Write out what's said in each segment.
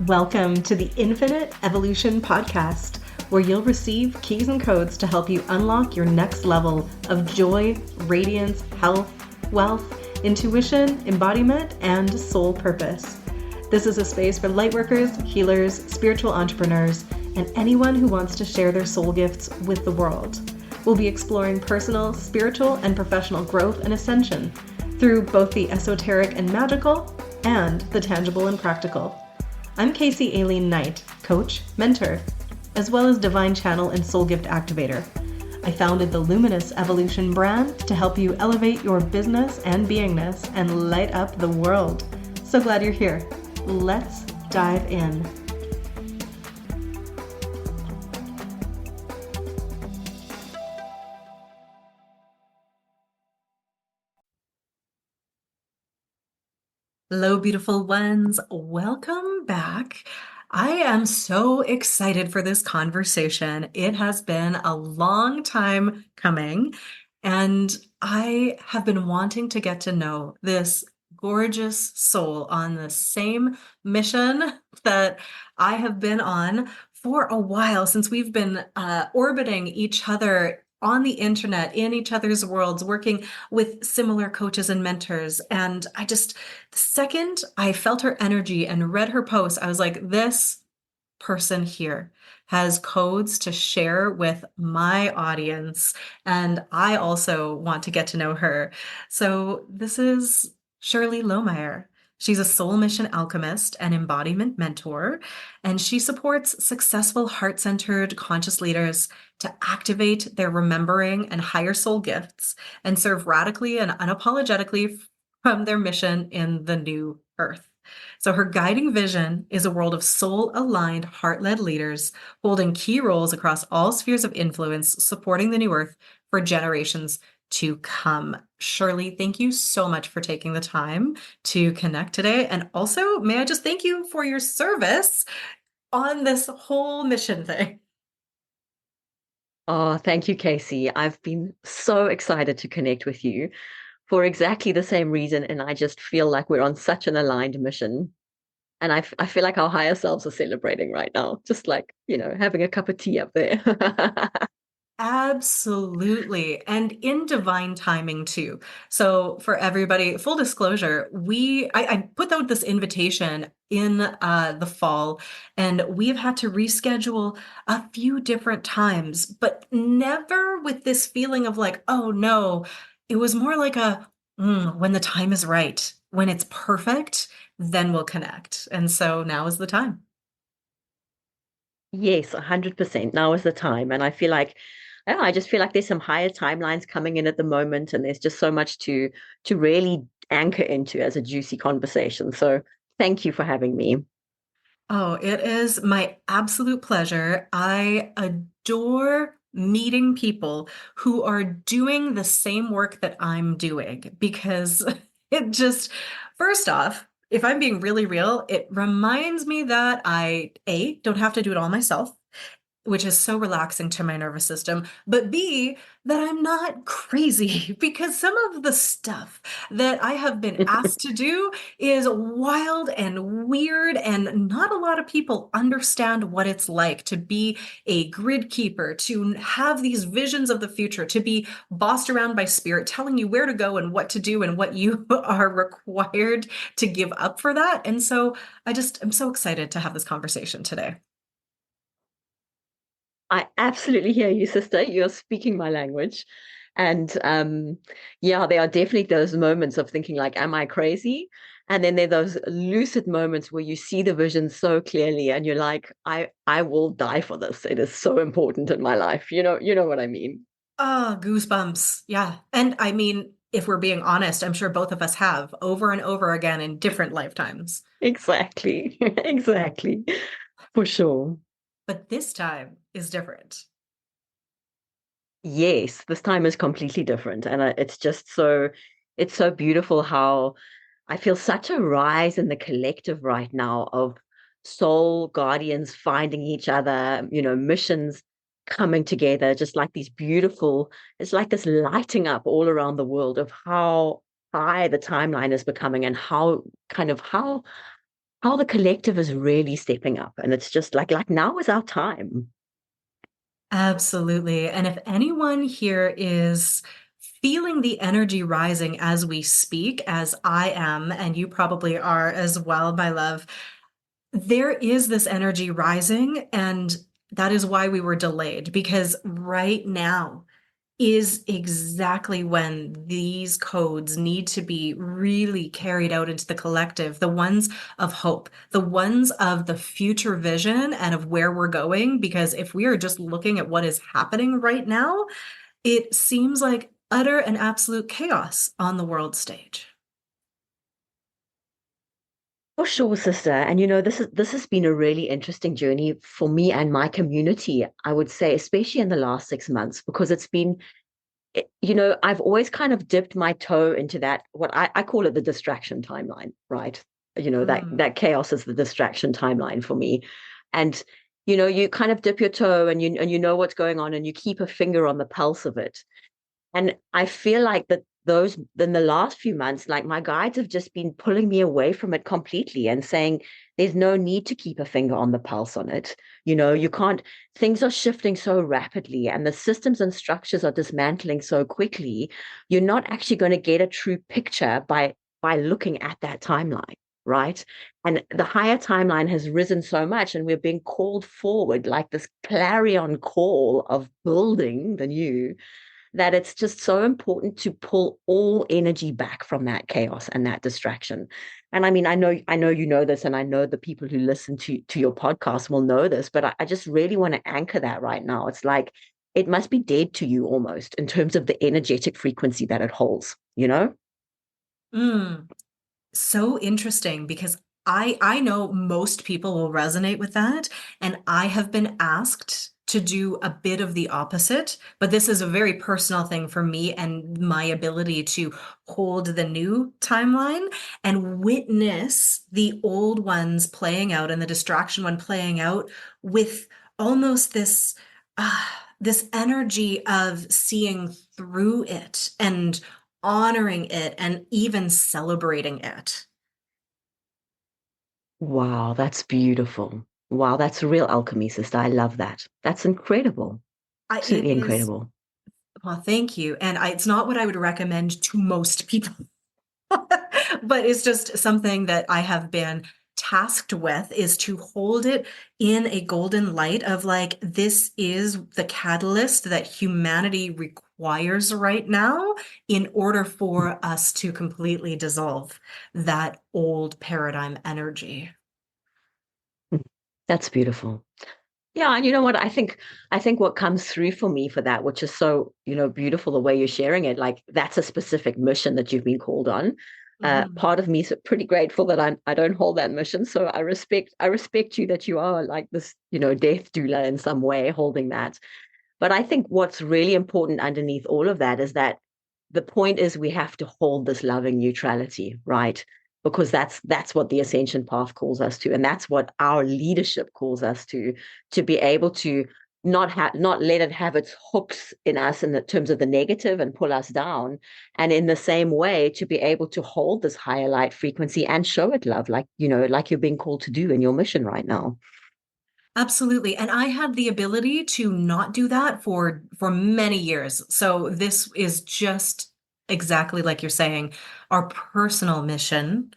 Welcome to the Infinite Evolution Podcast, where you'll receive keys and codes to help you unlock your next level of joy, radiance, health, wealth, intuition, embodiment, and soul purpose. This is a space for lightworkers, healers, spiritual entrepreneurs, and anyone who wants to share their soul gifts with the world. We'll be exploring personal, spiritual, and professional growth and ascension through both the esoteric and magical and the tangible and practical. I'm Casey Aileen Knight, coach, mentor, as well as divine channel and soul gift activator. I founded the Luminous Evolution brand to help you elevate your business and beingness and light up the world. So glad you're here. Let's dive in. Hello, beautiful ones. Welcome back. I am so excited for this conversation. It has been a long time coming, and I have been wanting to get to know this gorgeous soul on the same mission that I have been on for a while, since we've been orbiting each other on the internet, in each other's worlds, working with similar coaches and mentors. And the second I felt her energy and read her post, I was like, this person here has codes to share with my audience. And I also want to get to know her. So this is Shirley Lohmaier. She's a soul mission alchemist and embodiment mentor, and she supports successful heart-centered conscious leaders to activate their remembering and higher soul gifts and serve radically and unapologetically from their mission in the new earth. So her guiding vision is a world of soul-aligned, heart-led leaders holding key roles across all spheres of influence, supporting the new earth for generations to come. Shirley, thank you so much for taking the time to connect today. And also, may I just thank you for your service on this whole mission thing. Oh, thank you, Casey. I've been so excited to connect with you for exactly the same reason. And I just feel like we're on such an aligned mission. And I feel like our higher selves are celebrating right now, just like, having a cup of tea up there. Absolutely. And in divine timing too. So for everybody, full disclosure, I put out this invitation in the fall, and we've had to reschedule a few different times, but never with this feeling of like, oh no. It was more like when the time is right, when it's perfect, then we'll connect. And so now is the time. Yes, 100%. Now is the time. And I just feel like there's some higher timelines coming in at the moment, and there's just so much to really anchor into as a juicy conversation. So thank you for having me. Oh, it is my absolute pleasure. I adore meeting people who are doing the same work that I'm doing because it just, first off, if I'm being really real, it reminds me that I don't have to do it all myself, which is so relaxing to my nervous system, but B, that I'm not crazy because some of the stuff that I have been asked to do is wild and weird, and not a lot of people understand what it's like to be a grid keeper, to have these visions of the future, to be bossed around by spirit, telling you where to go and what to do and what you are required to give up for that. And so I'm so excited to have this conversation today. I absolutely hear you, sister. You're speaking my language. And yeah, there are definitely those moments of thinking like, am I crazy? And then there are those lucid moments where you see the vision so clearly and you're like, I will die for this. It is so important in my life. You know what I mean? Oh, goosebumps. Yeah. And I mean, if we're being honest, I'm sure both of us have over and over again in different lifetimes. Exactly. Exactly. For sure. But this time is different. Yes, this time is completely different. And it's so beautiful how I feel such a rise in the collective right now of soul guardians finding each other, missions coming together, just like it's like this lighting up all around the world of how high the timeline is becoming and how how the collective is really stepping up. And it's just like now is our time. Absolutely. And if anyone here is feeling the energy rising as we speak, as I am, and you probably are as well, my love, there is this energy rising. And that is why we were delayed, because right now is exactly when these codes need to be really carried out into the collective, the ones of hope, the ones of the future vision and of where we're going. Because if we are just looking at what is happening right now, it seems like utter and absolute chaos on the world stage. For sure, sister. And this has been a really interesting journey for me and my community, I would say, especially in the last 6 months, because I've always kind of dipped my toe into that, what I call it the distraction timeline, right? Mm. That chaos is the distraction timeline for me. And you kind of dip your toe and you know what's going on and you keep a finger on the pulse of it. And I feel like that those in the last few months, like my guides have just been pulling me away from it completely and saying there's no need to keep a finger on the pulse on it. You can't, things are shifting so rapidly and the systems and structures are dismantling so quickly. You're not actually going to get a true picture by looking at that timeline. Right. And the higher timeline has risen so much, and we're being called forward like this clarion call of building the new, that it's just so important to pull all energy back from that chaos and that distraction. And I mean, I know you know this, and I know the people who listen to your podcast will know this, but I just really want to anchor that right now. It's like it must be dead to you almost in terms of the energetic frequency that it holds, you know? Mm. So interesting because I know most people will resonate with that, and I have been asked to do a bit of the opposite, but this is a very personal thing for me and my ability to hold the new timeline and witness the old ones playing out and the distraction one playing out with almost uh, this energy of seeing through it and honoring it and even celebrating it. Wow, that's beautiful. Wow, that's real alchemy, sister. I love that. That's incredible. It Absolutely is, incredible. well, thank you. And it's not what I would recommend to most people, but it's just something that I have been tasked with is to hold it in a golden light of like, this is the catalyst that humanity requires right now in order for us to completely dissolve that old paradigm energy. That's beautiful. Yeah, and you know what? I think what comes through for me for that, which is so, beautiful the way you're sharing it, like that's a specific mission that you've been called on. Mhm. Part of me is pretty grateful that I don't hold that mission. So I respect you that you are like this, death doula in some way holding that. But I think what's really important underneath all of that is that the point is we have to hold this loving neutrality, right? Because that's what the ascension path calls us to, and that's what our leadership calls us to be able to not let it have its hooks in us in the terms of the negative and pull us down. And in the same way, to be able to hold this higher light frequency and show it love, like you're being called to do in your mission right now. Absolutely. And I had the ability to not do that for many years. So this is just exactly like you're saying, our personal mission,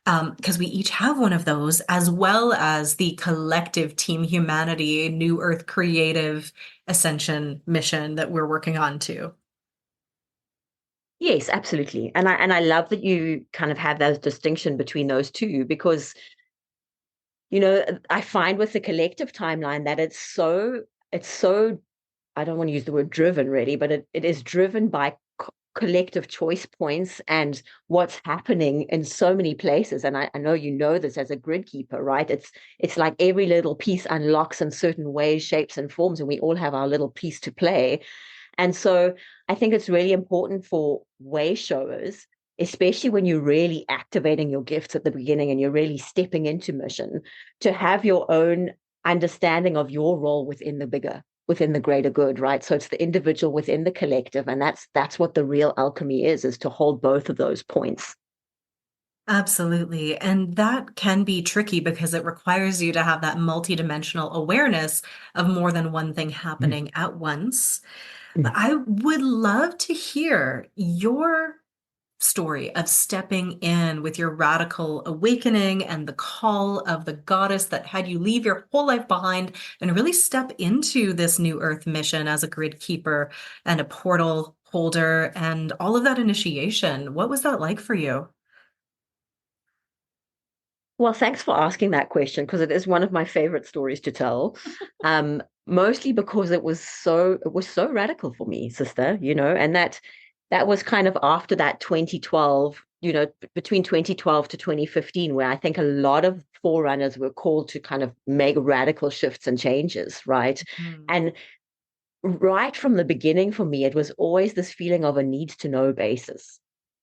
because we each have one of those, as well as the collective Team Humanity, New Earth Creative Ascension mission that we're working on too. Yes, absolutely. And I love that you kind of have that distinction between those two, because I find with the collective timeline that it's so, I don't want to use the word driven really, but it is driven by collective choice points and what's happening in so many places. And I know you know this as a grid keeper, right? It's like every little piece unlocks in certain ways, shapes, and forms, and we all have our little piece to play. And so I think it's really important for way showers, especially when you're really activating your gifts at the beginning and you're really stepping into mission, to have your own understanding of your role within the greater good, right? So it's the individual within the collective. And that's what the real alchemy is to hold both of those points. Absolutely. And that can be tricky because it requires you to have that multidimensional awareness of more than one thing Mm, happening at once. But mm. I would love to hear your story of stepping in with your radical awakening and the call of the goddess that had you leave your whole life behind and really step into this new earth mission as a grid keeper and a portal holder and all of that initiation. What was that like for you? Well, thanks for asking that question because it is one of my favorite stories to tell. Mostly because it was so radical for me, sister, and that was kind of after that 2012, between 2012 to 2015, where I think a lot of forerunners were called to kind of make radical shifts and changes, right? Mhm. And right from the beginning for me, it was always this feeling of a need to know basis.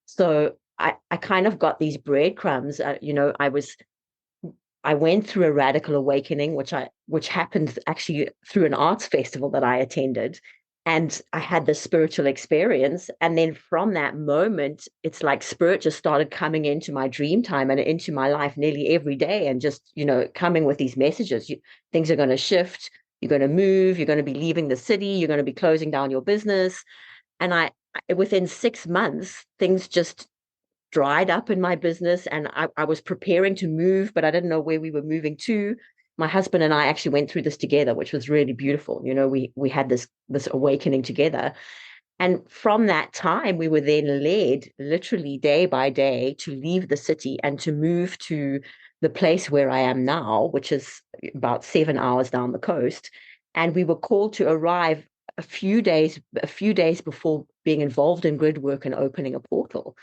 So I kind of got these breadcrumbs. I went through a radical awakening, which happened actually through an arts festival that I attended. And I had this spiritual experience. And then from that moment, it's like spirit just started coming into my dream time and into my life nearly every day and just, coming with these messages. Things are going to shift, you're going to move, you're going to be leaving the city, you're going to be closing down your business. And within 6 months, things just dried up in my business and I was preparing to move, but I didn't know where we were moving to. My husband and I actually went through this together, which was really beautiful. We had this awakening together. And from that time, we were then led literally day by day to leave the city and to move to the place where I am now, which is about 7 hours down the coast. And we were called to arrive a few days before being involved in grid work and opening a portal.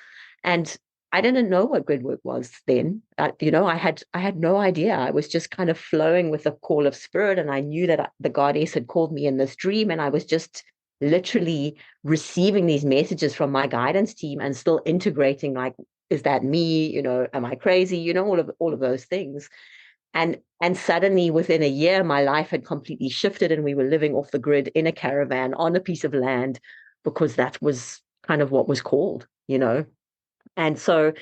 And I didn't know what grid work was then. I had no idea. I was just kind of flowing with the call of spirit, and I knew that the goddess had called me in this dream, and I was just literally receiving these messages from my guidance team and still integrating, like, is that me? Am I crazy? All of those things. And suddenly within a year, my life had completely shifted, and we were living off the grid in a caravan on a piece of land because that was kind of what was called. And so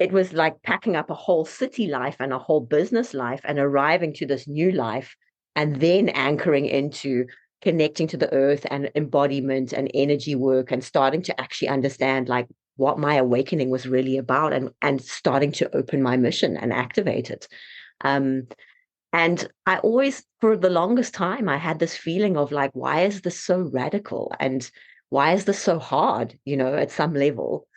it was like packing up a whole city life and a whole business life and arriving to this new life and then anchoring into connecting to the earth and embodiment and energy work and starting to actually understand like what my awakening was really about and starting to open my mission and activate it. Um, and I always, for the longest time, I had this feeling of like, why is this so radical? And why is this so hard, at some level?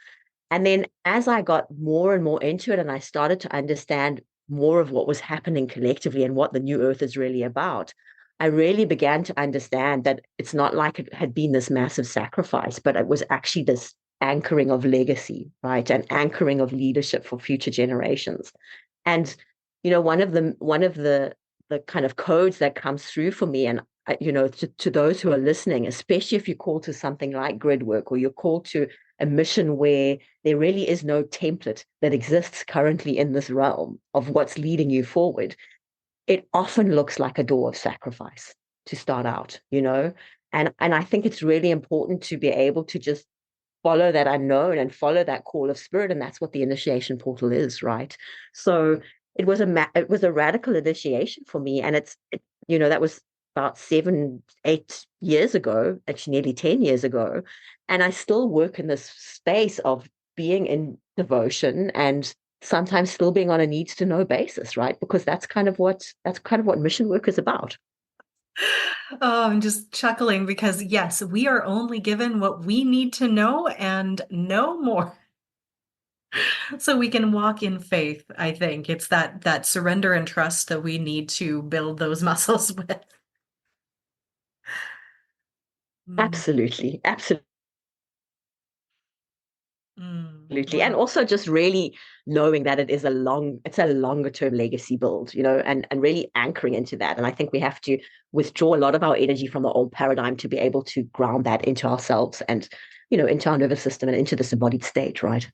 And then as I got more and more into it and I started to understand more of what was happening collectively and what the new earth is really about, I really began to understand that it's not like it had been this massive sacrifice, but it was actually this anchoring of legacy, right? And anchoring of leadership for future generations. And one of the kind of codes that comes through for me, and to those who are listening, especially if you call to something like grid work or you're called to a mission where there really is no template that exists currently in this realm of what's leading you forward, it often looks like a door of sacrifice to start out. And I think it's really important to be able to just follow that unknown and follow that call of spirit, and that's what the initiation portal is, right? So it was a radical initiation for me, and that was about 7 8 years ago, actually nearly 10 years ago, and I still work in this space of being in devotion and sometimes still being on a needs to know basis, right? Because that's kind of what mission work is about. Oh, I'm just chuckling because yes, we are only given what we need to know and no more. So we can walk in faith, I think. It's that surrender and trust that we need to build those muscles with. Mm, Absolutely, absolutely. Absolutely. And wow. also just really knowing that it's a longer term legacy build, and really anchoring into that. And I think we have to withdraw a lot of our energy from the old paradigm to be able to ground that into ourselves and, into our nervous system and into this embodied state, right?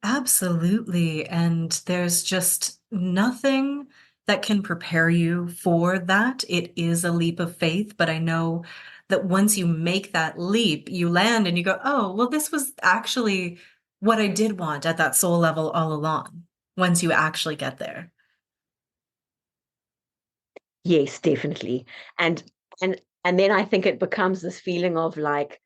Absolutely. And there's just nothing that can prepare you for that. It is a leap of faith, but I know that once you make that leap, you land and you go, oh, well, this was actually what I did want at that soul level all along once you actually get there. Yes, definitely. And and then I think it becomes this feeling of like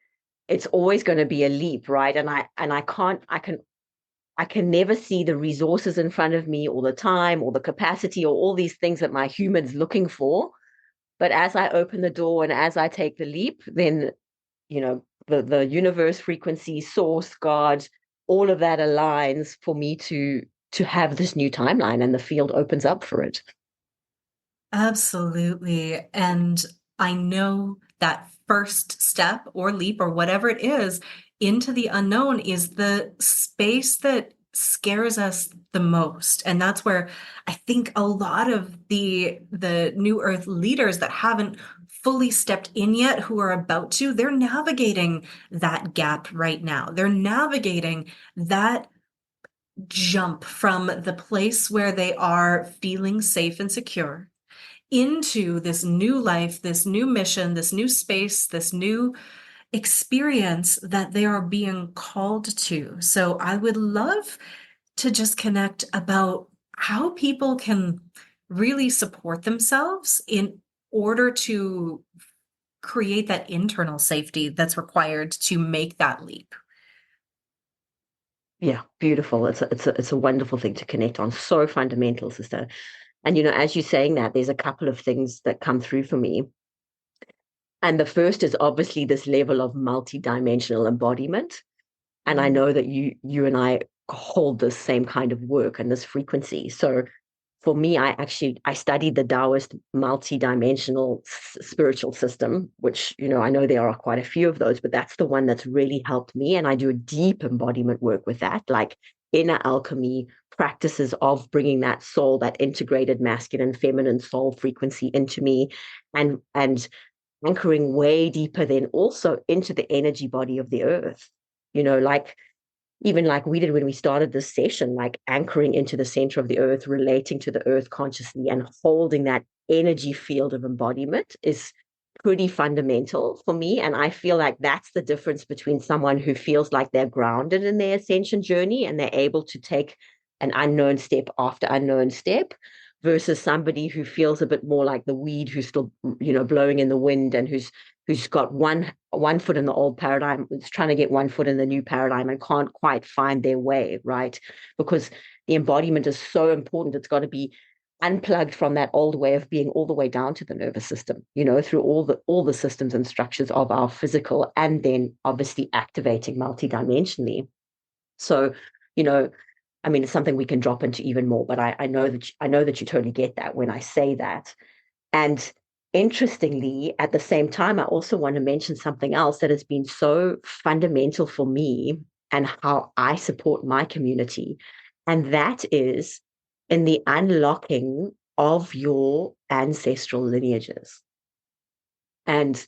it's always going to be a leap, right? And I can't I can never see the resources in front of me all the time or the capacity or all these things that my human's looking for. But as I open the door and as I take the leap, then, the universe, frequency, source, God, all of that aligns for me to have this new timeline and the field opens up for it. Absolutely. And I know that first step or leap or whatever it is into the unknown is the space that scares us the most. And that's where I think a lot of the new earth leaders that haven't fully stepped in yet, who are about to, they're navigating that gap right now. They're navigating that jump from the place where they are feeling safe and secure into this new life, this new mission, this new space, this new experience that they are being called to. So I would love to just connect about how people can really support themselves in order to create that internal safety that's required to make that leap. Yeah, beautiful. It's a wonderful thing to connect on. So fundamental, sister. And as you're saying that, there's a couple of things that come through for me. And the first is obviously this level of multidimensional embodiment. And I know that you and I hold this same kind of work and this frequency. So for me, I studied the Taoist multi-dimensional spiritual system, which I know there are quite a few of those, but that's the one that's really helped me. And I do a deep embodiment work with that, like inner alchemy practices of bringing that soul, that integrated masculine, feminine soul frequency into me, and anchoring way deeper then also into the energy body of the earth. Like even like we did when we started this session, like anchoring into the center of the earth, relating to the earth consciously, and holding that energy field of embodiment is pretty fundamental for me. And I feel like that's the difference between someone who feels like they're grounded in their ascension journey and they're able to take an unknown step after unknown step versus somebody who feels a bit more like the weed who's still blowing in the wind and who's got one foot in the old paradigm, is trying to get one foot in the new paradigm and can't quite find their way, right? Because the embodiment is so important. It's got to be unplugged from that old way of being all the way down to the nervous system, through all the systems and structures of our physical, and then obviously activating multidimensionally. So, you know, I mean, it's something we can drop into even more, but I know that you totally get that when I say that. And interestingly, at the same time, I also want to mention something else that has been so fundamental for me and how I support my community. And that is in the unlocking of your ancestral lineages. And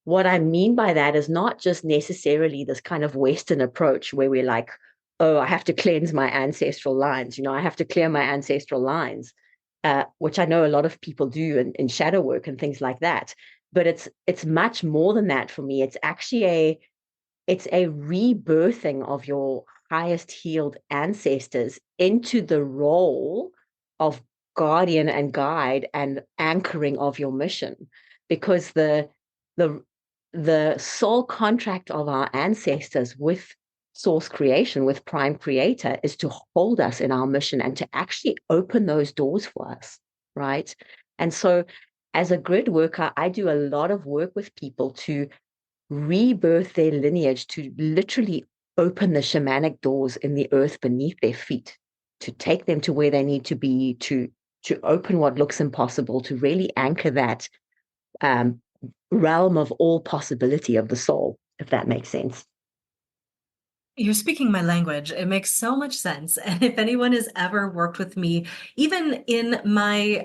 what I mean by that is not just necessarily this kind of Western approach where we're like, oh, I have to cleanse my ancestral lines, I have to clear my ancestral lines, which I know a lot of people do in shadow work and things like that. But it's much more than that for me. It's actually a rebirthing of your highest healed ancestors into the role of guardian and guide and anchoring of your mission, because the the soul contract of our ancestors with source creation, with prime creator, is to hold us in our mission and to actually open those doors for us, right? And so as a grid worker, I do a lot of work with people to rebirth their lineage, to literally open the shamanic doors in the earth beneath their feet, to take them to where they need to be, to open what looks impossible, to really anchor that um, realm of all possibility of the soul, if that makes sense. You're speaking my language. It makes so much sense. And if anyone has ever worked with me, even in my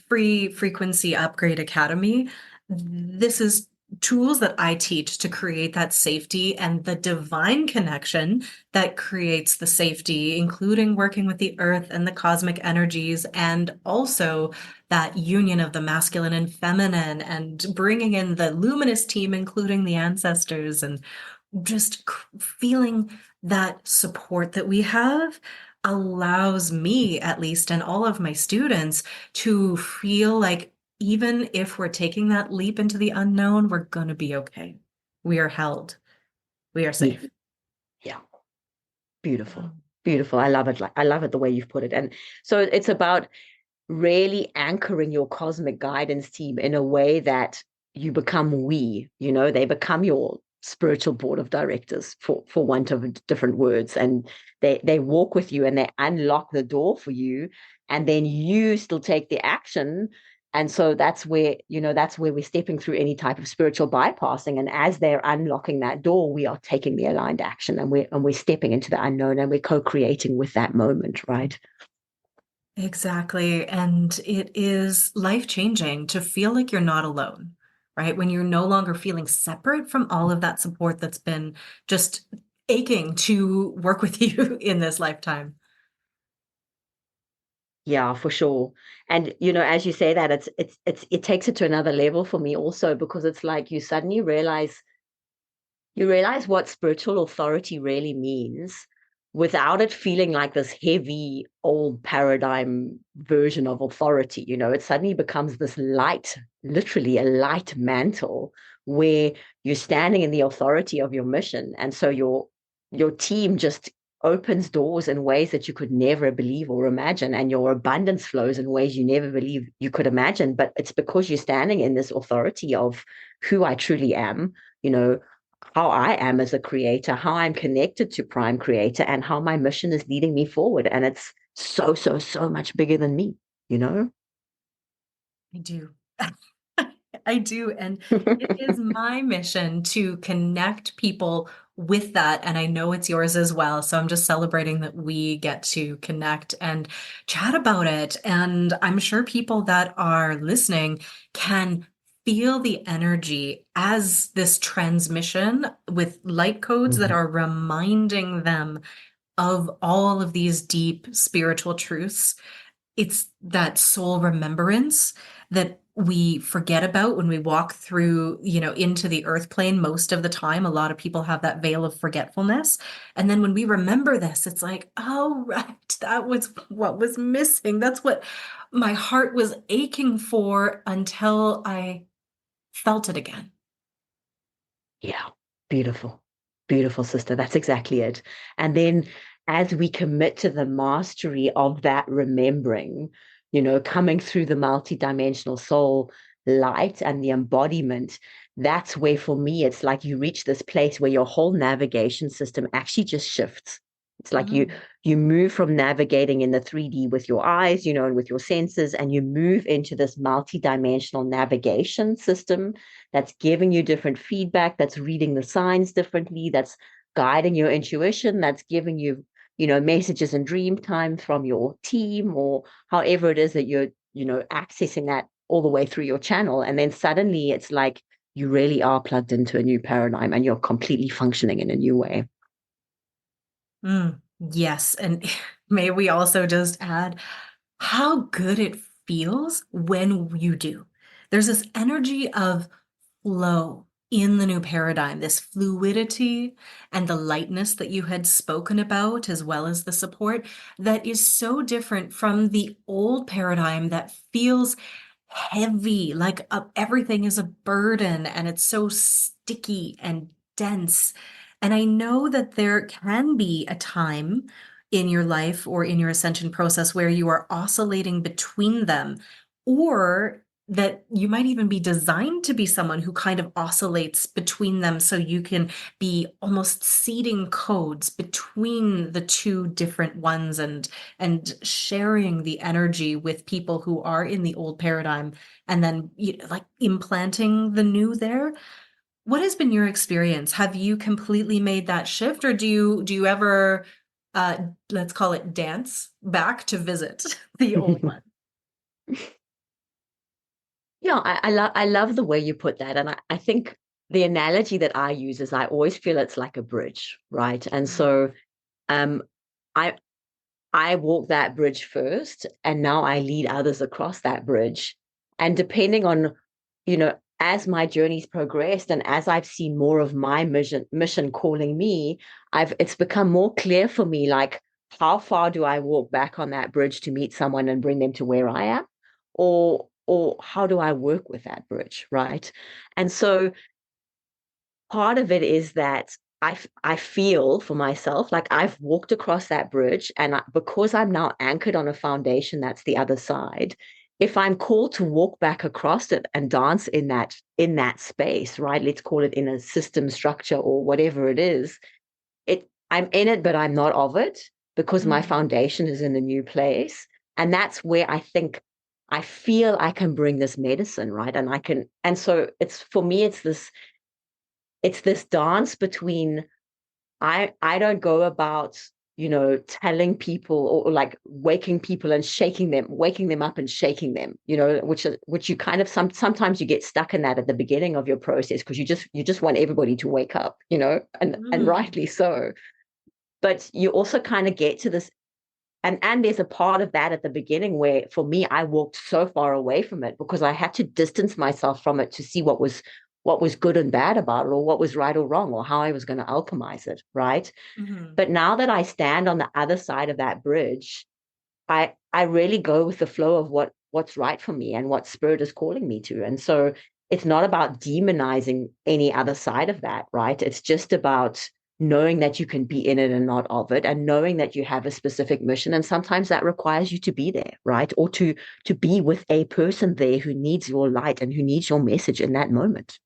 free frequency upgrade academy, this is tools that I teach to create that safety and the divine connection that creates the safety, including working with the earth and the cosmic energies, and also that union of the masculine and feminine, and bringing in the luminous team, including the ancestors. And just feeling that support that we have allows me, at least, and all of my students to feel like even if we're taking that leap into the unknown, we're going to be okay. We are held. We are Yeah, safe. yeah, beautiful, Um, beautiful. I love it. Like I love it the way you've put it. And so it's about really anchoring your cosmic guidance team in a way that you become they become your spiritual board of directors, for want of different words, and they walk with you and they unlock the door for you, and then you still take the action. And so that's where we're stepping through any type of spiritual bypassing, and as they're unlocking that door, we are taking the aligned action, and we're stepping into the unknown, and we're co-creating with that moment, right? Exactly. And it is life-changing to feel like you're not alone, right? When you're no longer feeling separate from all of that support that's been just aching to work with you in this lifetime. Yeah, for sure. And as you say that, it takes it to another level for me also, because it's like you suddenly realize what spiritual authority really means without it feeling like this heavy old paradigm version of authority. It suddenly becomes this light, literally a light mantle, where you're standing in the authority of your mission. And so your team just opens doors in ways that you could never believe or imagine, and your abundance flows in ways you never believe you could imagine. But it's because you're standing in this authority of who I truly am, you know how I am as a creator, how I'm connected to Prime Creator, and how my mission is leading me forward. And it's so, so, so much bigger than me, you know? I do. I do. And it is my mission to connect people with that. And I know it's yours as well. So I'm just celebrating that we get to connect and chat about it. And I'm sure people that are listening can feel the energy as this transmission with light codes that Mhm. are reminding them of all of these deep spiritual truths. It's that soul remembrance that we forget about when we walk through, into the earth plane most of the time. A lot of people have that veil of forgetfulness. And then when we remember this, it's like, oh, right, that was what was missing. That's what my heart was aching for until I felt it again. Yeah, beautiful, beautiful, sister. That's exactly it. And then as we commit to the mastery of that remembering, coming through the multidimensional soul light and the embodiment, that's where for me, it's like you reach this place where your whole navigation system actually just shifts. It's like you Mm, you move from navigating in the 3D with your eyes, and with your senses, and you move into this multidimensional navigation system that's giving you different feedback, that's reading the signs differently, that's guiding your intuition, that's giving you, messages in dream time from your team, or however it is that you're, accessing that all the way through your channel. And then suddenly it's like you really are plugged into a new paradigm and you're completely functioning in a new way. yes. And may we also just add how good it feels when you do. There's this energy of flow in the new paradigm, this fluidity and the lightness that you had spoken about, as well as the support that is so different from the old paradigm that feels heavy, like everything is a burden and it's so sticky and dense. And I know that there can be a time in your life or in your ascension process where you are oscillating between them, or that you might even be designed to be someone who kind of oscillates between them so you can be almost seeding codes between the two different ones and sharing the energy with people who are in the old paradigm and then like implanting the new there. What has been your experience? Have you completely made that shift, or do you ever let's call it dance back to visit the old one? Yeah, I love the way you put that. And I think the analogy that I use is I always feel it's like a bridge, right? And Mm, so um I I walk that bridge first, and now I lead others across that bridge. And depending on, as my journey's progressed and as I've seen more of my mission calling me, it's become more clear for me, like, how far do I walk back on that bridge to meet someone and bring them to where I am? Or how do I work with that bridge, right? And so part of it is that I feel for myself like I've walked across that bridge, and because I'm now anchored on a foundation that's the other side, if I'm called to walk back across it and dance in that space, right? Let's call it in a system structure or whatever it is, I'm in it, but I'm not of it because my Mm. foundation is in a new place. And that's where I think I feel I can bring this medicine, right? And so it's for me, it's this dance between I don't go about, telling people or like waking people and waking them up and shaking them, which you kind of sometimes you get stuck in that at the beginning of your process because you just want everybody to wake up, and Mm. rightly so. But you also kind of get to this, and there's a part of that at the beginning where for me I walked so far away from it because I had to distance myself from it to see what was good and bad about it, or what was right or wrong, or how I was going to alchemize it, right? Mhm. But now that I stand on the other side of that bridge, I really go with the flow of what's right for me and what spirit is calling me to. And so it's not about demonizing any other side of that, right? It's just about knowing that you can be in it and not of it, and knowing that you have a specific mission. And sometimes that requires you to be there, right? Or to be with a person there who needs your light and who needs your message in that moment.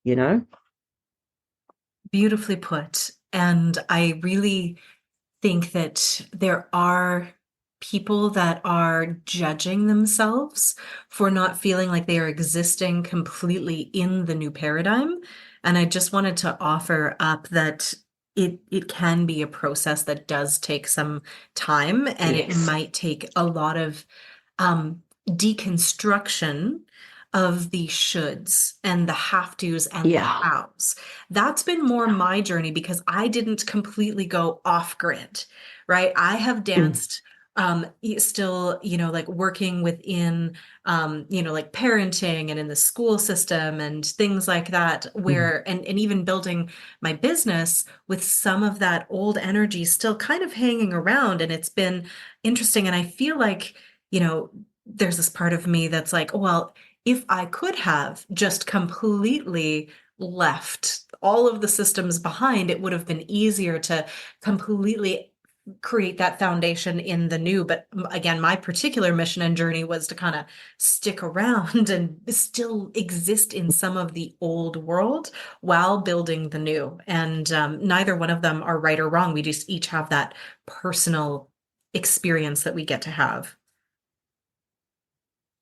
Beautifully put. And I really think that there are people that are judging themselves for not feeling like they are existing completely in the new paradigm. And I just wanted to offer up that it can be a process that does take some time, and it Yes. might take a lot of um, deconstruction of the shoulds and the have tos and the Yeah. hows. That's been more Yeah. my journey because I didn't completely go off grid, right? I have Mm, danced still, like working within, like parenting and in the school system and things like that, mm, where, and even building my business with some of that old energy still kind of hanging around. And it's been interesting. And I feel like, there's this part of me that's like, well, if I could have just completely left all of the systems behind, it would have been easier to completely create that foundation in the new. But again, my particular mission and journey was to kind of stick around and still exist in some of the old world while building the new. And neither one of them are right or wrong. We just each have that personal experience that we get to have.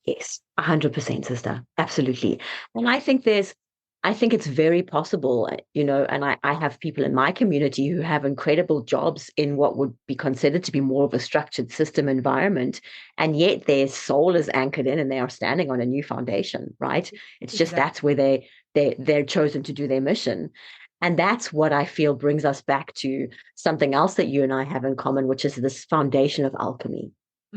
yes, 100%, sister. Absolutely. And I think it's very possible, and I have people in my community who have incredible jobs in what would be considered to be more of a structured system environment. And yet their soul is anchored in and they are standing on a new foundation, right? It's just that's where Exactly. they're chosen to do their mission. And that's what I feel brings us back to something else that you and I have in common, which is this foundation of alchemy,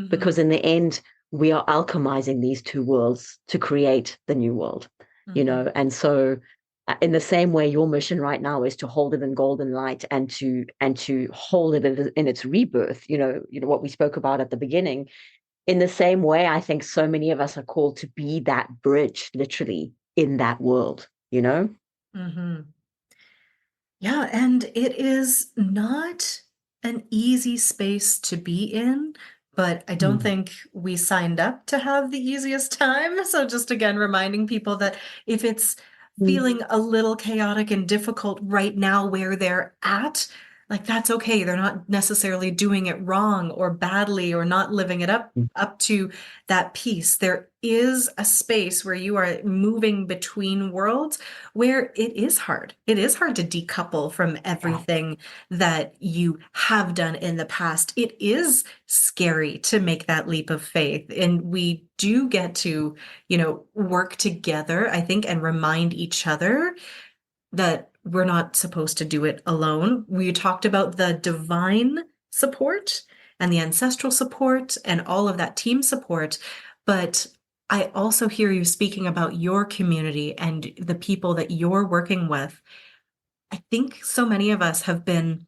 because Hmm. in the end we are alchemizing these two worlds to create the new world. Hmm. And so in the same way your mission right now is to hold it in golden light and to hold it in its rebirth, what we spoke about at the beginning. In the same way, I think so many of us are called to be that bridge literally in that world. Hmm. Yeah, and it is not an easy space to be in, but I don't Mm. think we signed up to have the easiest time. So just again, reminding people that if it's feeling Mm. a little chaotic and difficult right now where they're at, like that's okay. They're not necessarily doing it wrong or badly or not living it up to that piece. There is a space where you are moving between worlds where it is hard. It is hard to decouple from Yeah. everything that you have done in the past. It is scary to make that leap of faith. And we do get to, work together, I think, and remind each other that we're not supposed to do it alone. We talked about the divine support and the ancestral support and all of that team support, but I also hear you speaking about your community and the people that you're working with. I think so many of us have been,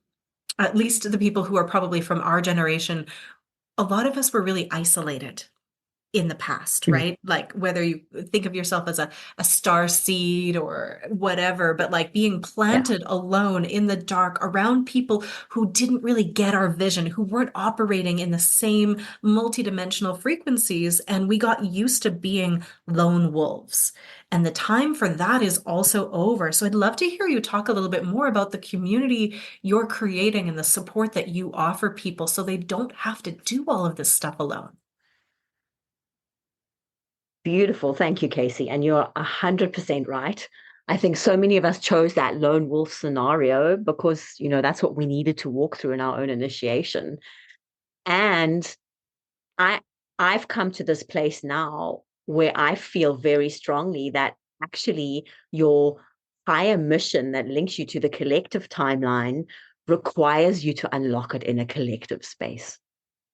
at least the people who are probably from our generation, a lot of us were really isolated in the past, Mm. right? Like whether you think of yourself as a star seed or whatever, but like being Yeah. planted alone in the dark around people who didn't really get our vision, who weren't operating in the same multidimensional frequencies. And we got used to being lone wolves. And the time for that is also over. So I'd love to hear you talk a little bit more about the community you're creating and the support that you offer people so they don't have to do all of this stuff alone. Beautiful. Thank you, Casey. And you're 100% right. I think so many of us chose that lone wolf scenario because, that's what we needed to walk through in our own initiation. And I I've come to this place now where I feel very strongly that actually your higher mission that links you to the collective timeline requires you to unlock it in a collective space.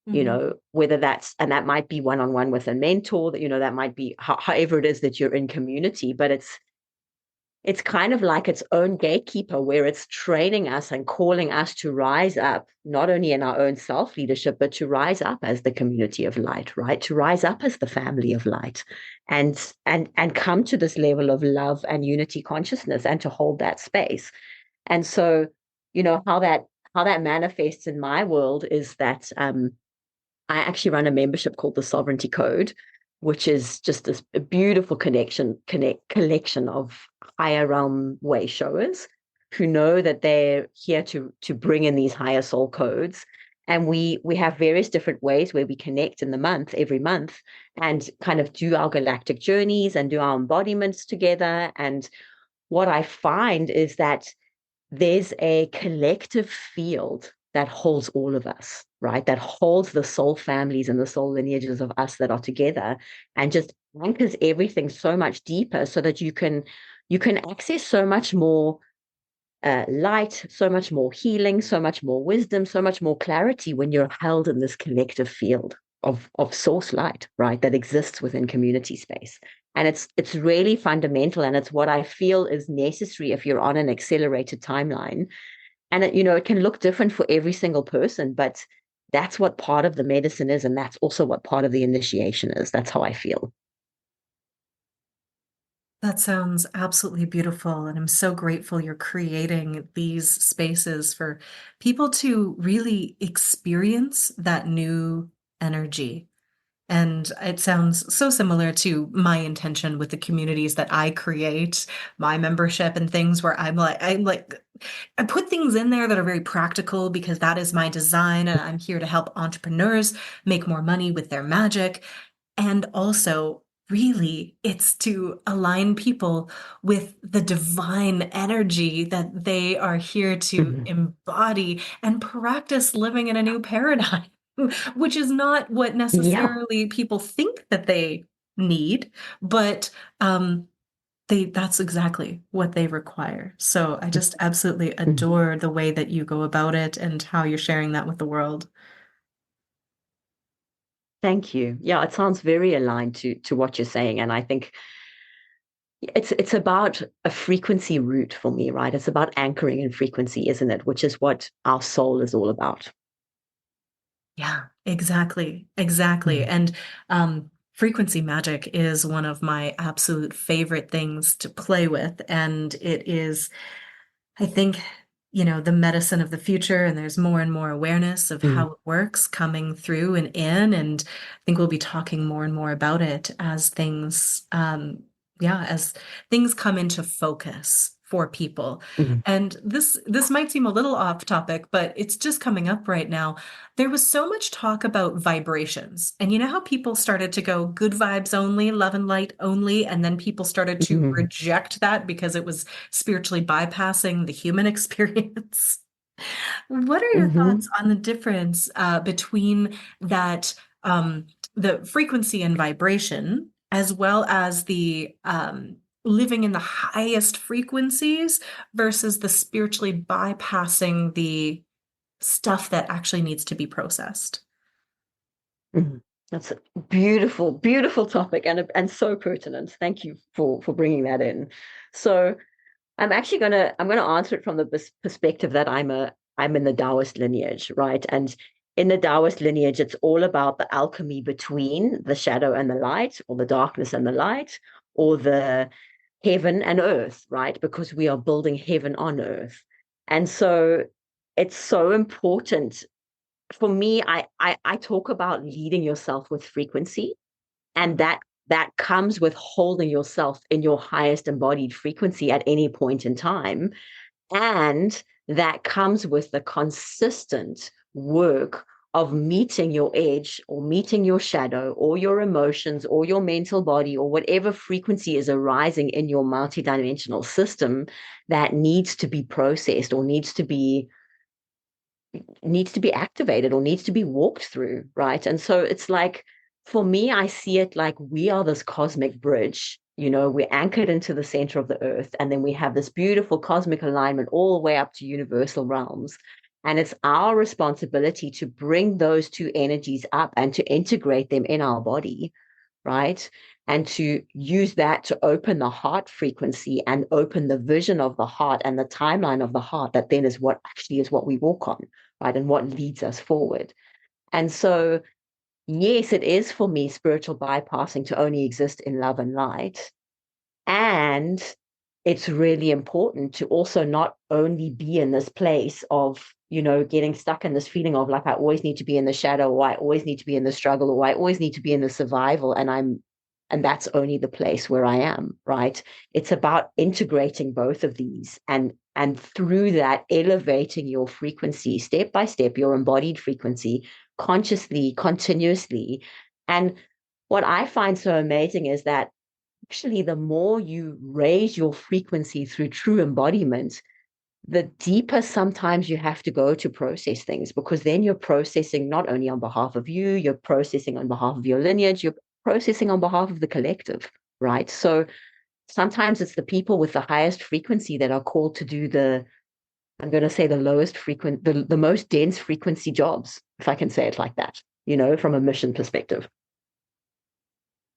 Mhm. Whether and that might be one-on-one with a mentor, that might be however it is that you're in community, but it's kind of like its own gatekeeper where it's training us and calling us to rise up, not only in our own self leadership, but to rise up as the community of light, right? To rise up as the family of light and come to this level of love and unity consciousness and to hold that space. And so, how that manifests in my world is that I actually run a membership called the Sovereignty Code, which is just this beautiful collection of higher realm way showers who know that they're here to bring in these higher soul codes. And we have various different ways where we connect in the month, every month, and kind of do our galactic journeys and do our embodiments together. And what I find is that there's a collective field that holds all of us, right? That holds the soul families and the soul lineages of us that are together and just anchors everything so much deeper so that you can access so much more light, so much more healing, so much more wisdom, so much more clarity when you're held in this collective field of source light, right? That exists within community space. And it's really fundamental. And it's what I feel is necessary if you're on an accelerated timeline. And it can look different for every single person, but that's what part of the medicine is. And that's also what part of the initiation is. That's how I feel. That sounds absolutely beautiful. And I'm so grateful you're creating these spaces for people to really experience that new energy. And it sounds so similar to my intention with the communities that I create, my membership and things where I put things in there that are very practical because that is my design. And I'm here to help entrepreneurs make more money with their magic. And also, really, it's to align people with the divine energy that they are here to Mhm. embody and practice living in a new paradigm, which is not what Yeah. necessarily people think that they need, but that's exactly what they require. So I just absolutely Mhm. adore the way that you go about it and how you're sharing that with the world. Thank you. Yeah, it sounds very aligned to what you're saying. And I think it's about a frequency root for me, right? It's about anchoring in frequency, isn't it? Which is what our soul is all about. Yeah, exactly. Exactly. Mm. And frequency magic is one of my absolute favorite things to play with. And it is, I think, the medicine of the future, and there's more and more awareness of how Mm. it works coming through and in. And I think we'll be talking more and more about it as as things come into focus for people. Mm. And this might seem a little off topic, but it's just coming up right now. There was so much talk about vibrations. And you know how people started to go good vibes only, love and light only, and then people started to Mm. reject that because it was spiritually bypassing the human experience. What are your thoughts Mm. on the difference between that, the frequency and vibration, as well as the living in the highest frequencies versus the spiritually bypassing the stuff that actually needs to be processed? Mm. That's a beautiful, beautiful topic and so pertinent. Thank you for bringing that in. So I'm gonna answer it from the perspective that I'm in the Taoist lineage, right? And in the Taoist lineage, it's all about the alchemy between the shadow and the light, or the darkness and the light, or the heaven and earth, right? Because we are building heaven on earth. And so it's so important for me. I talk about leading yourself with frequency, and that comes with holding yourself in your highest embodied frequency at any point in time, and that comes with the consistent work of meeting your edge or meeting your shadow or your emotions or your mental body or whatever frequency is arising in your multidimensional system that needs to be processed or needs to be activated or needs to be walked through, right? And so it's like, for me, I see it like we are this cosmic bridge. We're anchored into the center of the earth, and then we have this beautiful cosmic alignment all the way up to universal realms. And it's our responsibility to bring those two energies up and to integrate them in our body, right? And to use that to open the heart frequency and open the vision of the heart and the timeline of the heart, that then is what we walk on, right? And what leads us forward. And so, yes, it is for me spiritual bypassing to only exist in love and light. And it's really important to also not only be in this place of, getting stuck in this feeling of like, I always need to be in the shadow, or I always need to be in the struggle, or I always need to be in the survival. And that's only the place where I am, right? It's about integrating both of these, and through that, elevating your frequency step by step, your embodied frequency, consciously, continuously. And what I find so amazing is that actually, the more you raise your frequency through true embodiment, the deeper sometimes you have to go to process things, because then you're processing not only on behalf of you, you're processing on behalf of your lineage, you're processing on behalf of the collective, right? So sometimes it's the people with the highest frequency that are called to do I'm going to say the lowest frequent, the most dense frequency jobs, if I can say it like that, from a mission perspective.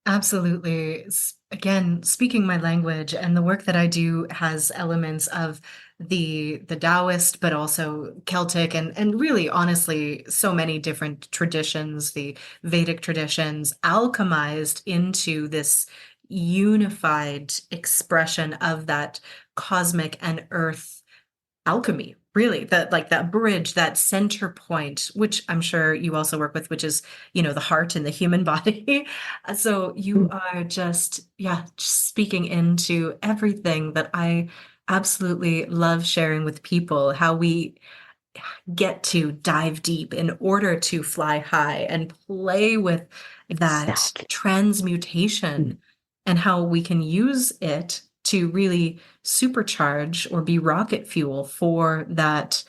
Absolutely. Again, speaking my language and the work that I do has elements of the Taoist, but also Celtic and really honestly so many different traditions, the Vedic traditions alchemized into this unified expression of that cosmic and earth alchemy, really, that like that bridge, that center point, which I'm sure you also work with, which is, the heart and the human body. So you are just, yeah, just speaking into everything that I absolutely love sharing with people, how we get to dive deep in order to fly high and play with that Exactly. transmutation and how we can use it to really supercharge or be rocket fuel for that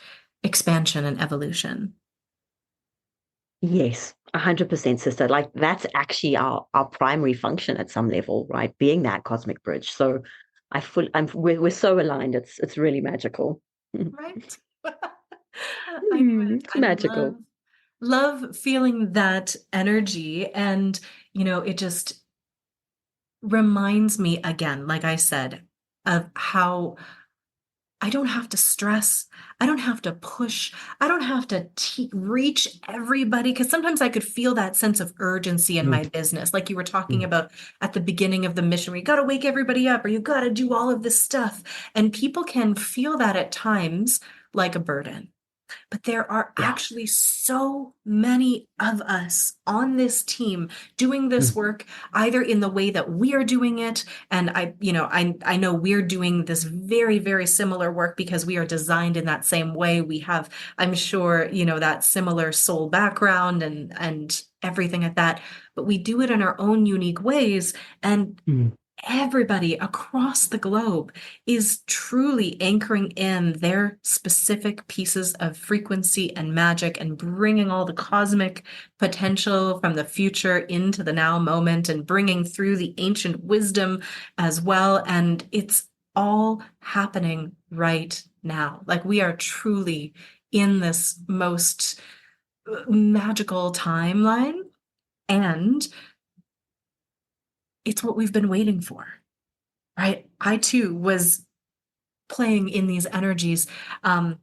expansion and evolution. Yes, 100% sister. Like that's actually our primary function at some level, right? Being that cosmic bridge. So we're so aligned. It's really magical. Right? I knew it. It's I magical. love feeling that energy and it just reminds me again, like I said, of how I don't have to stress. I don't have to push. I don't have to reach everybody because sometimes I could feel that sense of urgency in Mm, my business. Like you were talking mm. about at the beginning of the mission, where you got to wake everybody up or you got to do all of this stuff. And people can feel that at times like a burden. But there are Yeah. actually so many of us on this team doing this Mm, work, either in the way that we are doing it. And I know we're doing this very, very similar work because we are designed in that same way. We have, I'm sure, that similar soul background and everything like that. But we do it in our own unique ways. And mm. everybody across the globe is truly anchoring in their specific pieces of frequency and magic and bringing all the cosmic potential from the future into the now moment and bringing through the ancient wisdom as well. And it's all happening right now. Like we are truly in this most magical timeline And it's what we've been waiting for, right? I too was playing in these energies um,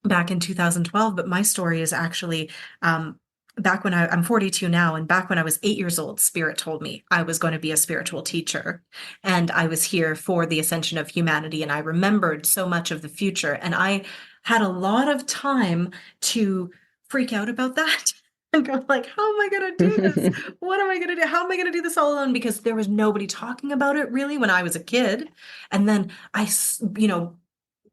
back in 2012, but my story is actually um, back when I'm 42 now, and back when I was 8 years old, Spirit told me I was going to be a spiritual teacher, and I was here for the ascension of humanity, and I remembered so much of the future, and I had a lot of time to freak out about that. And go like, how am I going to do this? What am I going to do? How am I going to do this all alone? Because there was nobody talking about it really when I was a kid. And then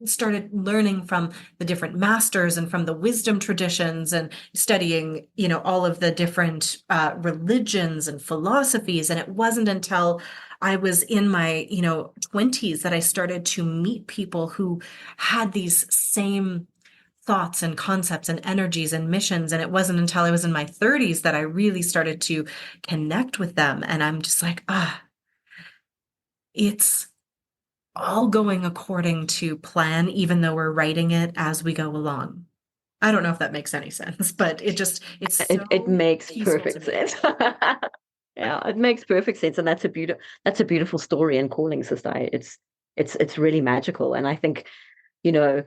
started learning from the different masters and from the wisdom traditions and studying, all of the different religions and philosophies. And it wasn't until I was in my, 20s that I started to meet people who had these same thoughts and concepts and energies and missions. And it wasn't until I was in my 30s that I really started to connect with them. And I'm just like, it's all going according to plan, even though we're writing it as we go along. I don't know if that makes any sense, but it's It so makes peaceful to perfect me. sense. Yeah, it makes perfect sense, and that's a beautiful story and calling, sister. It's really magical, and I think you know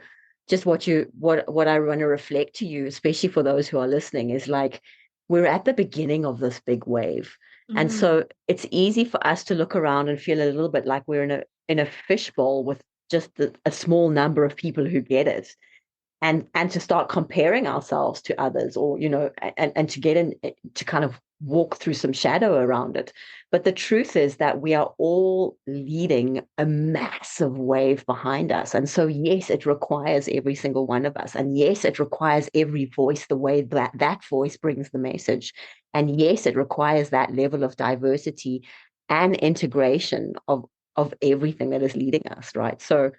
just what I want to reflect to you, especially for those who are listening, is like we're at the beginning of this big wave, and Mm, so it's easy for us to look around and feel a little bit like we're in a fishbowl with just a small number of people who get it and to start comparing ourselves to others or and to get in to kind of walk through some shadow around it. But the truth is that we are all leading a massive wave behind us, and so yes, it requires every single one of us, and yes, it requires every voice the way that that voice brings the message, and yes, it requires that level of diversity and integration of everything that is leading us, right? So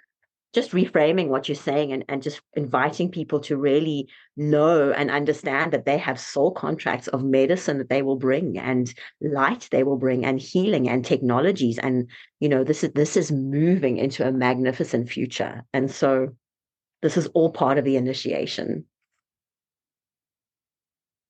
just reframing what you're saying and just inviting people to really know and understand that they have soul contracts of medicine that they will bring and light they will bring and healing and technologies. And this is moving into a magnificent future. And so this is all part of the initiation.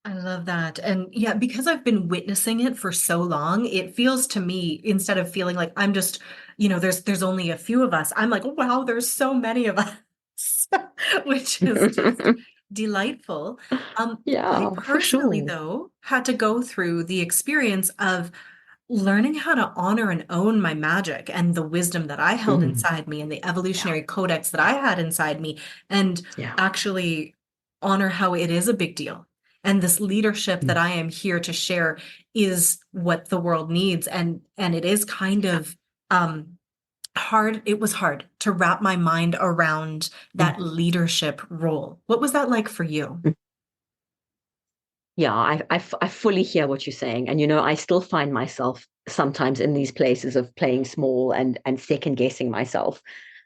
I love that. And yeah, because I've been witnessing it for so long, it feels to me, instead of feeling like I'm just, there's only a few of us, I'm like, wow, there's so many of us, which is just delightful. I Yeah, for personally, sure. though, had to go through the experience of learning how to honor and own my magic and the wisdom that I held Mm, inside me and the yeah, evolutionary codex that I had inside me, and yeah. actually honor how it is a big deal. And this leadership that Mm, I am here to share is what the world needs. And it is kind yeah. of hard. It was hard to wrap my mind around that Mm, leadership role. What was that like for you? mm. Yeah, I fully hear what you're saying. And, I still find myself sometimes in these places of playing small and second guessing myself,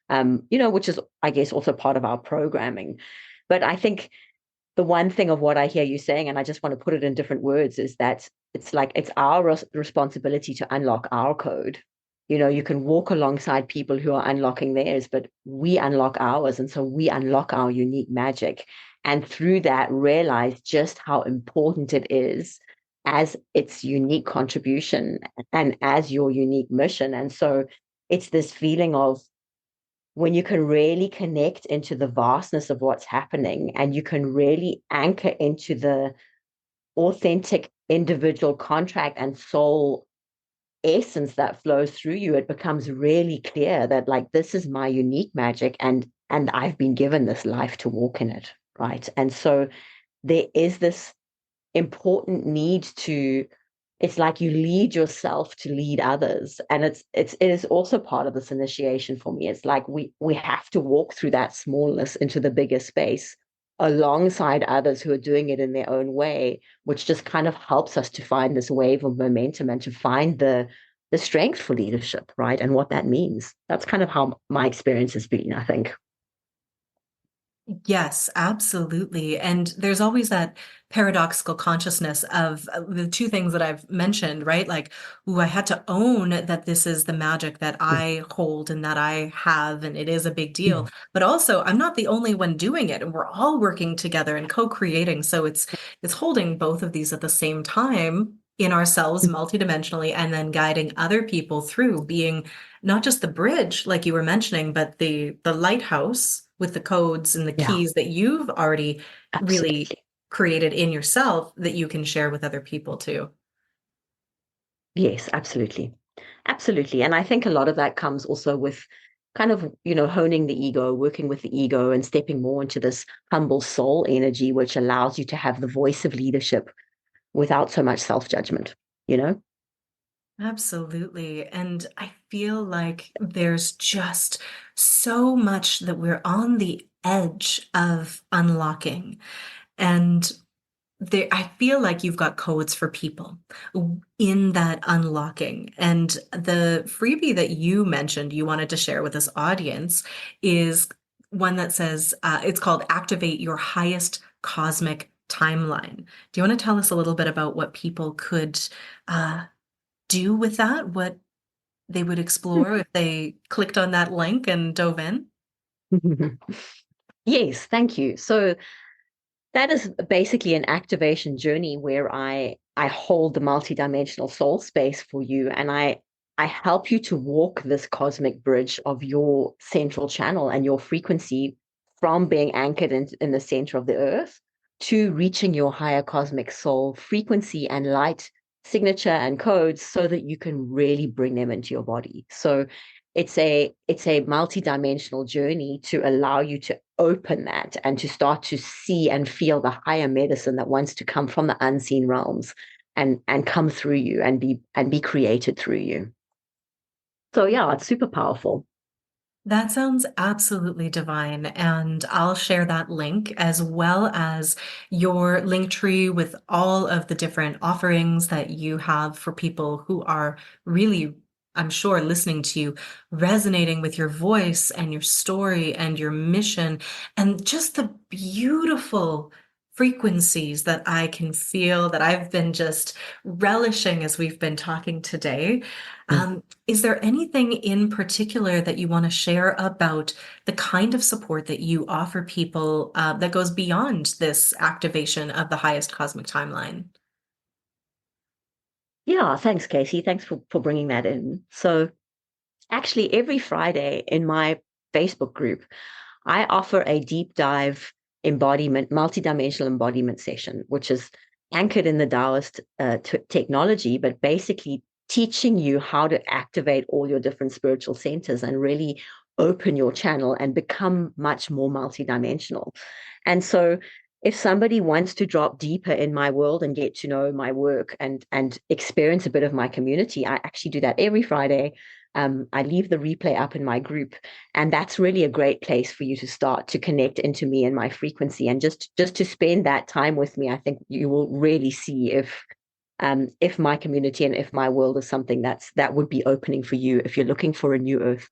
which is, I guess, also part of our programming. But I think the one thing of what I hear you saying, and I just want to put it in different words, is that it's like it's our responsibility to unlock our code. You can walk alongside people who are unlocking theirs, but we unlock ours. And so we unlock our unique magic. And through that, realize just how important it is as its unique contribution and as your unique mission. And so it's this feeling of when you can really connect into the vastness of what's happening and you can really anchor into the authentic individual contract and soul essence that flows through you, it becomes really clear that like this is my unique magic and I've been given this life to walk in it, right? And so there is this important need to it's like you lead yourself to lead others, and it is also part of this initiation for me. It's like we have to walk through that smallness into the bigger space alongside others who are doing it in their own way, which just kind of helps us to find this wave of momentum and to find the strength for leadership, right? And what that means. That's kind of how my experience has been, I think. Yes, absolutely. And there's always that paradoxical consciousness of the two things that I've mentioned, right? Like, ooh, I had to own that this is the magic that Mm, I hold and that I have, and it is a big deal. mm, But also, I'm not the only one doing it, and we're all working together and co-creating. So it's holding both of these at the same time. in ourselves multidimensionally and then guiding other people through being not just the bridge, like you were mentioning, but the lighthouse with the codes and the Yeah, keys that you've already really absolutely. created in yourself that you can share with other people too. Yes, absolutely. Absolutely. And I think a lot of that comes also with kind of, honing the ego, working with the ego and stepping more into this humble soul energy, which allows you to have the voice of leadership without so much self-judgment, you know? Absolutely. And I feel like there's just so much that we're on the edge of unlocking. And I feel like you've got codes for people in that unlocking. And the freebie that you mentioned you wanted to share with this audience is one that says it's called Activate Your Highest Cosmic Timeline. Do you want to tell us a little bit about what people could uh, do with that? What they would explore if they clicked on that link and dove in? Yes, thank you. So that is basically an activation journey where I hold the multidimensional soul space for you, and I help you to walk this cosmic bridge of your central channel and your frequency from being anchored in the center of the earth to reaching your higher cosmic soul frequency and light signature and codes so that you can really bring them into your body. So it's a multidimensional journey to allow you to open that and to start to see and feel the higher medicine that wants to come from the unseen realms and come through you and be created through you. So yeah, it's super powerful. That sounds absolutely divine. And I'll share that link as well as your link tree with all of the different offerings that you have for people who are really, I'm sure, listening to you, resonating with your voice and your story and your mission, and just the beautiful frequencies that I can feel that I've been just relishing as we've been talking today. Mm. Is there anything in particular that you want to share about the kind of support that you offer people that goes beyond this activation of the highest cosmic timeline? Yeah, thanks, Casey. Thanks for bringing that in. So actually, every Friday in my Facebook group, I offer a deep dive embodiment, multidimensional embodiment session, which is anchored in the Taoist technology, but basically teaching you how to activate all your different spiritual centers and really open your channel and become much more multidimensional. And so if somebody wants to drop deeper in my world and get to know my work and experience a bit of my community, I actually do that every Friday. I leave the replay up in my group, and that's really a great place for you to start to connect into me and my frequency, and just to spend that time with me. I think you will really see if my community and if my world is something that would be opening for you if you're looking for a new earth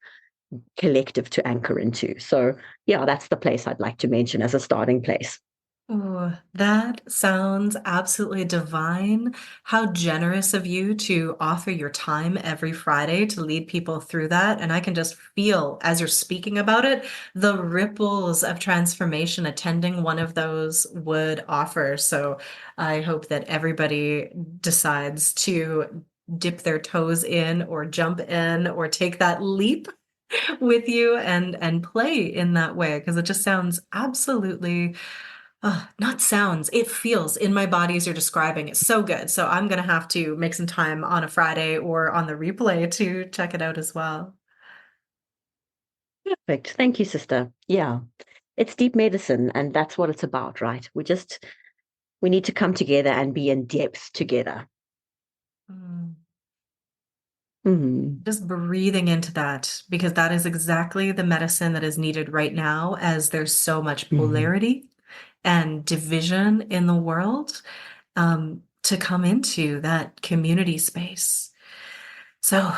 collective to anchor into. So yeah, that's the place I'd like to mention as a starting place. Oh, that sounds absolutely divine. How generous of you to offer your time every Friday to lead people through that. And I can just feel, as you're speaking about it, the ripples of transformation attending one of those would offer. So I hope that everybody decides to dip their toes in or jump in or take that leap with you and play in that way because it just sounds absolutely not sounds, it feels in my body as you're describing it so good. So I'm gonna have to make some time on a Friday or on the replay to check it out as well. Perfect. Thank you, sister. Yeah, it's deep medicine, and that's what it's about, right? We need to come together and be in depth together. Mm. Mhm. Just breathing into that because that is exactly the medicine that is needed right now as there's so much Mhm. polarity and division in the world to come into that community space. So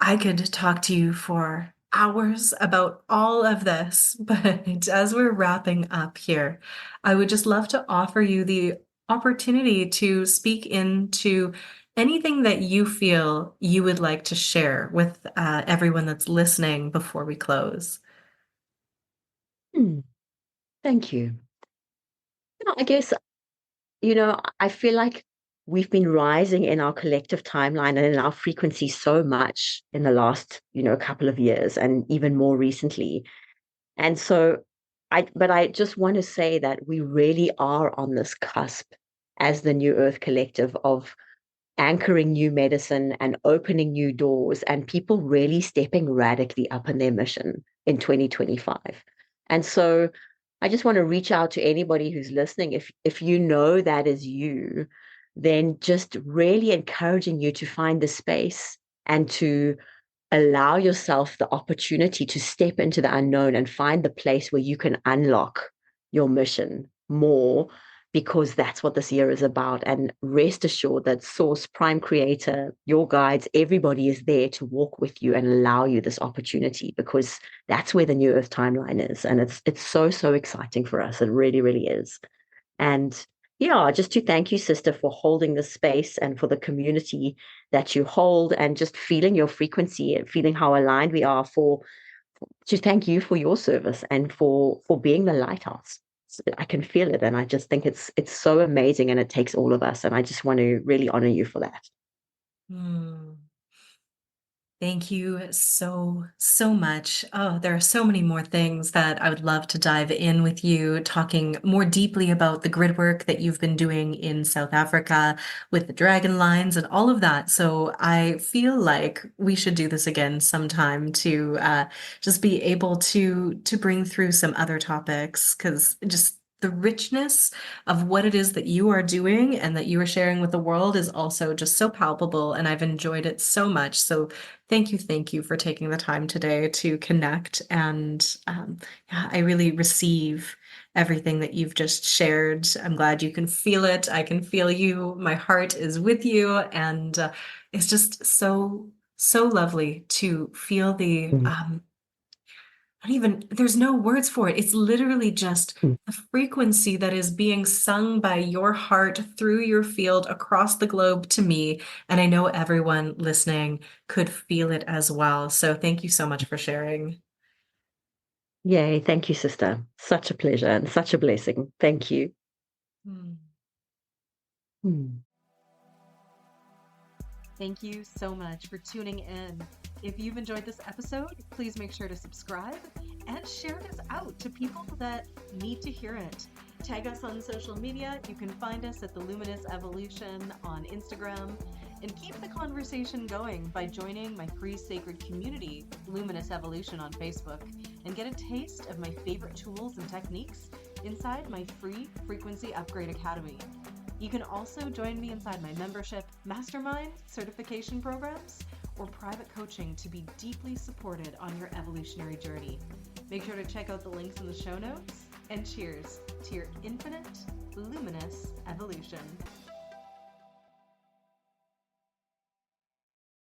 I could talk to you for hours about all of this, but as we're wrapping up here, I would just love to offer you the opportunity to speak into anything that you feel you would like to share with everyone that's listening before we close. Mm. Thank you. I guess, I feel like we've been rising in our collective timeline and in our frequency so much in the last, couple of years and even more recently. And so but I just want to say that we really are on this cusp as the New Earth Collective of anchoring new medicine and opening new doors, and people really stepping radically up in their mission in 2025. And so I just want to reach out to anybody who's listening. If you know that is you, then just really encouraging you to find the space and to allow yourself the opportunity to step into the unknown and find the place where you can unlock your mission more, because that's what this year is about. And rest assured that Source, Prime Creator, your guides, everybody is there to walk with you and allow you this opportunity, because that's where the New Earth timeline is. And it's so, so exciting for us. It really, really is. And yeah, just to thank you, sister, for holding the space and for the community that you hold, and just feeling your frequency and feeling how aligned we are, to thank you for your service and for being the lighthouse. I can feel it, and I just think it's so amazing, and it takes all of us, and I just want to really honor you for that. Mm. Thank you so, so much. Oh, there are so many more things that I would love to dive in with you, talking more deeply about the grid work that you've been doing in South Africa with the dragon lines and all of that. So I feel like we should do this again sometime to just be able to bring through some other topics, because just the richness of what it is that you are doing and that you are sharing with the world is also just so palpable, and I've enjoyed it so much. So thank you for taking the time today to connect. And yeah, I really receive everything that you've just shared. I'm glad you can feel it. I can feel you. My heart is with you. And it's just so, so lovely to feel the Mm. not even, there's no words for it. It's literally just Mm. the frequency that is being sung by your heart through your field across the globe to me. And I know everyone listening could feel it as well. So thank you so much for sharing. Yay, thank you, sister. Such a pleasure and such a blessing. Thank you. Hmm. Mm. Thank you so much for tuning in. If you've enjoyed this episode, please make sure to subscribe and share this out to people that need to hear it. Tag us on social media. You can find us at the Luminous Evolution on Instagram. And keep the conversation going by joining my free sacred community, Luminous Evolution, on Facebook, and get a taste of my favorite tools and techniques inside my free Frequency Upgrade Academy. You can also join me inside my membership, mastermind, certification programs, or private coaching to be deeply supported on your evolutionary journey. Make sure to check out the links in the show notes, and cheers to your infinite, luminous evolution.